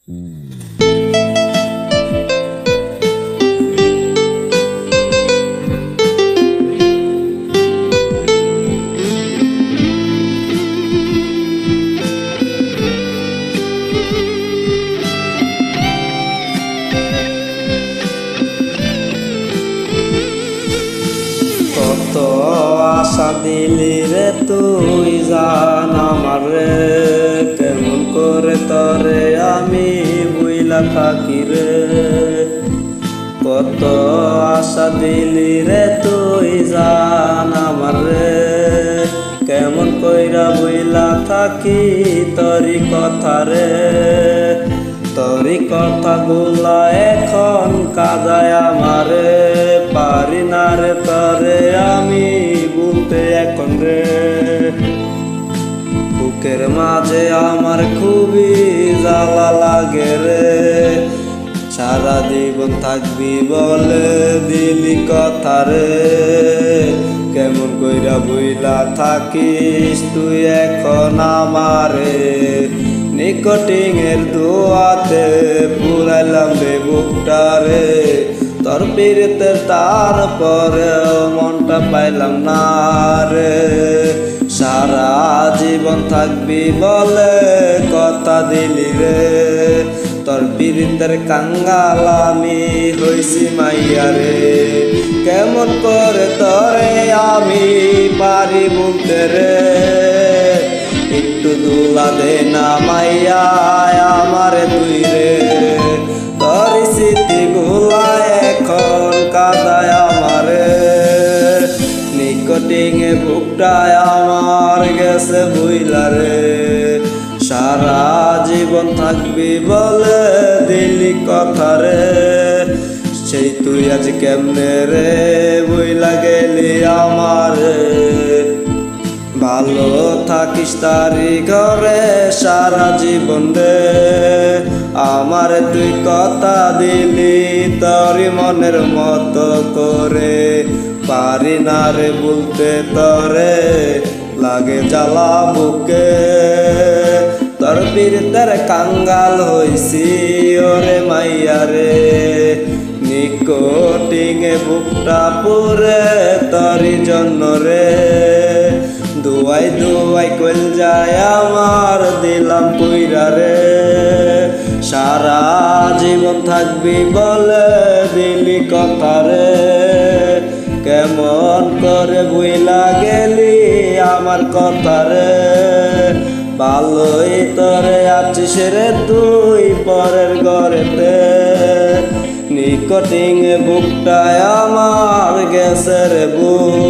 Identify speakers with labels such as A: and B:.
A: কত আশা দিলি রে তুই জান আমারে, কেমন করে তরে আমি বুইলা থাকি রে। কত আশা দিলি রে তুই জান আমারে, কেমন কইরা বুইলা থাকি তরি কথা রে। তরি কথাগুলা এখন কাদায় আমারে, পারি না রে তরে আমি বলতে এখন রে। বুকের মাঝে আমার খুবই জ্বালা লাগে রে, সারা জীবন থাকবি বলে দিলি কথা রে। কেমন কইরা বুইলা থাকিস তুই এখন আমারে, নিকটিংয়ের দোয়াতে পুরাইলাম রে বুকটা রে। তোর পীড়িতের তার পরেও মনটা পাইলাম না রে। সারা জীবন থাকবি বলে কথা দিলি রে, তোর পীড়িতের কাঙ্গাল আমি হইছি মাইয়া রে। কেমন করে তরে আমি পারি বলতে রে, একটু দুলা দে না মাইয়া আমারে তুই রে। তোর স্মৃতি গুলা এখন কাদায় আমারে, নিকটিংয়ে বুকটায় আমার গেছে বুইলা রে। সারা জীবন থাকবি বলে দিলি কথা রে, সেই তুই আজ কেমনে রে বুইলা গেলি আমারে। ভালো থাকিস তারি ঘরে সারা জীবন রে, আমার তুই কথা দিলি তরি মনের মতো করে। পারি না রে বলতে তরে লাগে জ্বালা বুকে, তোর পীড়িতের কাঙ্গাল হইছি ওরে মাইয়া রে। নিকটিংয়ে বুকটা পুরে তরি জন্য রে, দুয়াই দুয়াই কইল যায় আমার দিলাম কইরা রে। সারা জীবন থাকবি বলে দিলি কথা রে, কেমন করে বুইলা গেলি আমার কথা রে। ভালোই তরে আছিস রে তুই পরের ঘরেতে, নিকটিংয়ে বুকটায় আমার গেছে রে বুক।